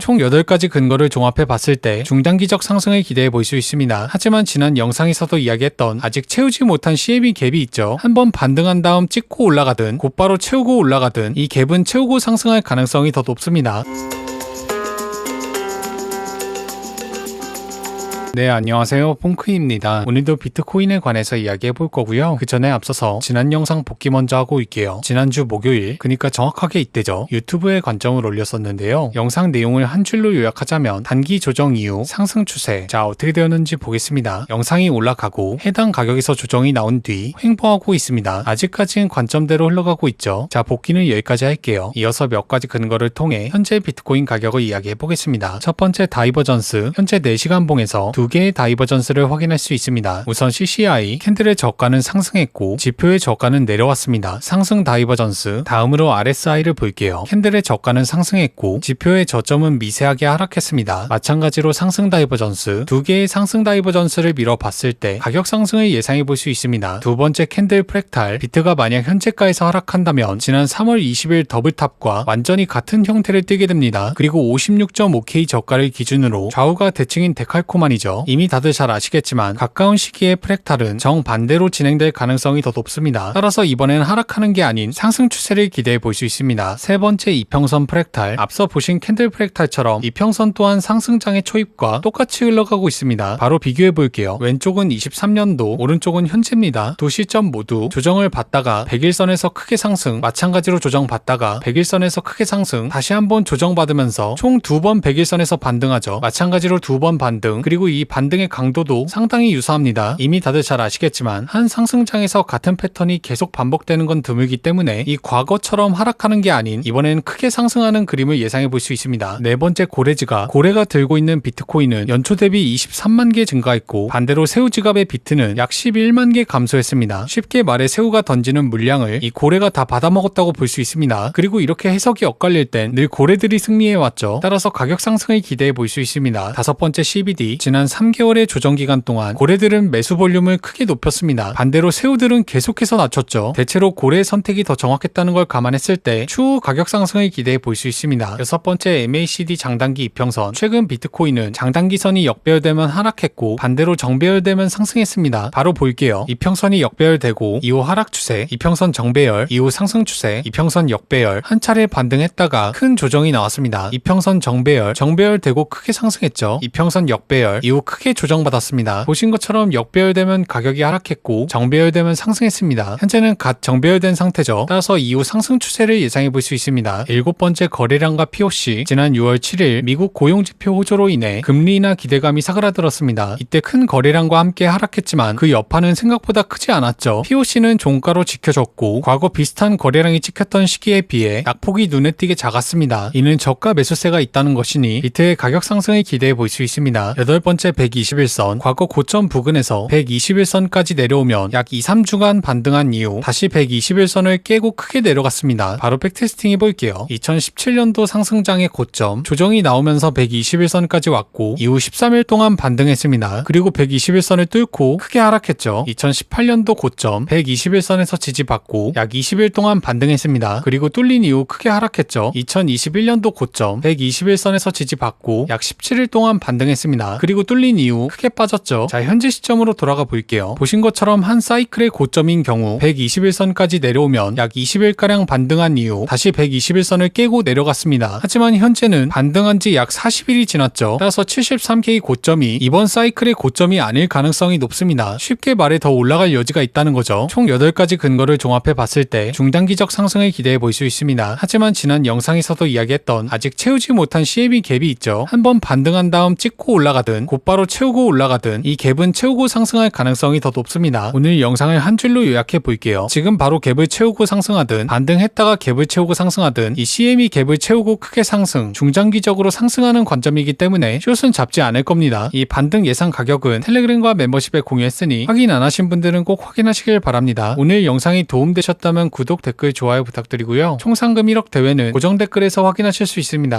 총 8가지 근거를 종합해 봤을 때 중단기적 상승을 기대해 볼 수 있습니다. 하지만 지난 영상에서도 이야기했던 아직 채우지 못한 CME 갭이 있죠. 한번 반등한 다음 찍고 올라가든 곧바로 채우고 올라가든 이 갭은 채우고 상승할 가능성이 더 높습니다. 네, 안녕하세요. 퐁크입니다. 오늘도 비트코인에 관해서 이야기해 볼 거고요. 그 전에 앞서서 지난 영상 복귀 먼저 하고 올게요. 지난주 목요일, 그러니까 정확하게 이때죠. 유튜브에 관점을 올렸었는데요. 영상 내용을 한 줄로 요약하자면 단기 조정 이후 상승 추세. 자, 어떻게 되었는지 보겠습니다. 영상이 올라가고 해당 가격에서 조정이 나온 뒤 횡보하고 있습니다. 아직까지는 관점대로 흘러가고 있죠. 자, 복귀는 여기까지 할게요. 이어서 몇 가지 근거를 통해 현재 비트코인 가격을 이야기해 보겠습니다. 첫 번째 다이버전스. 현재 4시간 봉에서 두 개의 다이버전스를 확인할 수 있습니다. 우선 CCI, 캔들의 저가는 상승했고 지표의 저가는 내려왔습니다. 상승 다이버전스. 다음으로 RSI를 볼게요. 캔들의 저가는 상승했고 지표의 저점은 미세하게 하락했습니다. 마찬가지로 상승 다이버전스. 두 개의 상승 다이버전스를 밀어봤을 때 가격 상승을 예상해 볼 수 있습니다. 두 번째 캔들 프랙탈. 비트가 만약 현재가에서 하락한다면 지난 3월 20일 더블탑과 완전히 같은 형태를 띠게 됩니다. 그리고 56.5K 저가를 기준으로 좌우가 대칭인 데칼코만이죠. 이미 다들 잘 아시겠지만 가까운 시기에 프랙탈은 정반대로 진행될 가능성이 더 높습니다. 따라서 이번엔 하락하는 게 아닌 상승 추세를 기대해 볼 수 있습니다. 세 번째 이평선 프랙탈. 앞서 보신 캔들 프랙탈처럼 이평선 또한 상승장의 초입과 똑같이 흘러가고 있습니다. 바로 비교해 볼게요. 왼쪽은 23년도, 오른쪽은 현재입니다. 두 시점 모두 조정을 받다가 100일선에서 크게 상승, 마찬가지로 조정받다가 100일선에서 크게 상승, 다시 한번 조정받으면서 총 2번 100일선에서 반등하죠. 마찬가지로 2번 반등, 그리고 이 반등의 강도도 상당히 유사합니다. 이미 다들 잘 아시겠지만 한 상승장에서 같은 패턴이 계속 반복되는 건 드물기 때문에 이 과거처럼 하락하는 게 아닌 이번엔 크게 상승하는 그림을 예상해 볼 수 있습니다. 네 번째 고래지갑. 고래가 들고 있는 비트코인은 연초 대비 23만 개 증가했고 반대로 새우지갑의 비트는 약 11만 개 감소했습니다. 쉽게 말해 새우가 던지는 물량을 이 고래가 다 받아먹었다고 볼 수 있습니다. 그리고 이렇게 해석이 엇갈릴 땐 늘 고래들이 승리해왔죠. 따라서 가격 상승을 기대해 볼 수 있습니다. 다섯 번째 CBD. 지난 3개월의 조정 기간 동안 고래들은 매수 볼륨을 크게 높였습니다. 반대로 새우들은 계속해서 낮췄죠. 대체로 고래의 선택이 더 정확했다는 걸 감안했을 때 추후 가격 상승을 기대해 볼 수 있습니다. 여섯 번째 MACD 장단기 이평선. 최근 비트코인은 장단기선이 역배열되면 하락했고 반대로 정배열되면 상승했습니다. 바로 볼게요. 이평선이 역배열되고 이후 하락 추세, 이평선 정배열, 이후 상승 추세, 이평선 역배열, 한 차례 반등했다가 큰 조정이 나왔습니다. 이평선 정배열, 정배열되고 크게 상승했죠. 이평선 역배열, 이후 크게 조정받았습니다. 보신 것처럼 역배열되면 가격이 하락했고 정배열되면 상승했습니다. 현재는 갓 정배열된 상태죠. 따라서 이후 상승 추세를 예상해 볼 수 있습니다. 일곱 번째 거래량과 POC. 지난 6월 7일 미국 고용지표 호조로 인해 금리 인하 기대감이 사그라들었습니다. 이때 큰 거래량과 함께 하락했지만 그 여파는 생각보다 크지 않았죠. POC는 종가로 지켜졌고 과거 비슷한 거래량이 찍혔던 시기에 비해 낙폭이 눈에 띄게 작았습니다. 이는 저가 매수세가 있다는 것이니 비트의 가격 상승을 기대해 볼 수 있습니다. 여덟 번째 121선. 과거 고점 부근에서 121선까지 내려오면 약 2-3주간 반등한 이후 다시 121선을 깨고 크게 내려갔습니다. 바로 백테스팅 해볼게요. 2017년도 상승장의 고점, 조정이 나오면서 121선까지 왔고 이후 13일 동안 반등했습니다. 그리고 121선을 뚫고 크게 하락했죠. 2018년도 고점 121선에서 지지받고 약 20일 동안 반등했습니다. 그리고 뚫린 이후 크게 하락했죠. 2021년도 고점 121선에서 지지받고 약 17일 동안 반등했습니다. 그리고 뚫린 이후 크게 빠졌죠. 자, 현재 시점으로 돌아가 볼게요. 보신 것처럼 한 사이클의 고점인 경우 121선까지 내려오면 약 20일가량 반등한 이후 다시 121선을 깨고 내려갔습니다. 하지만 현재는 반등한 지 약 40일이 지났죠. 따라서 73K 고점이 이번 사이클의 고점이 아닐 가능성이 높습니다. 쉽게 말해 더 올라갈 여지가 있다는 거죠. 총 8가지 근거를 종합해 봤을 때 중단기적 상승을 기대해 볼 수 있습니다. 하지만 지난 영상에서도 이야기했던 아직 채우지 못한 CME 갭이 있죠. 한번 반등한 다음 찍고 올라가든 곧바로 채우고 올라가든 이 갭은 채우고 상승할 가능성이 더 높습니다. 오늘 영상을 한 줄로 요약해 볼게요. 지금 바로 갭을 채우고 상승하든 반등했다가 갭을 채우고 상승하든 이 CME 갭을 채우고 크게 상승, 중장기적으로 상승하는 관점이기 때문에 숏은 잡지 않을 겁니다. 이 반등 예상 가격은 텔레그램과 멤버십에 공유했으니 확인 안 하신 분들은 꼭 확인하시길 바랍니다. 오늘 영상이 도움되셨다면 구독, 댓글, 좋아요 부탁드리고요. 총 상금 1억 대회는 고정 댓글에서 확인하실 수 있습니다.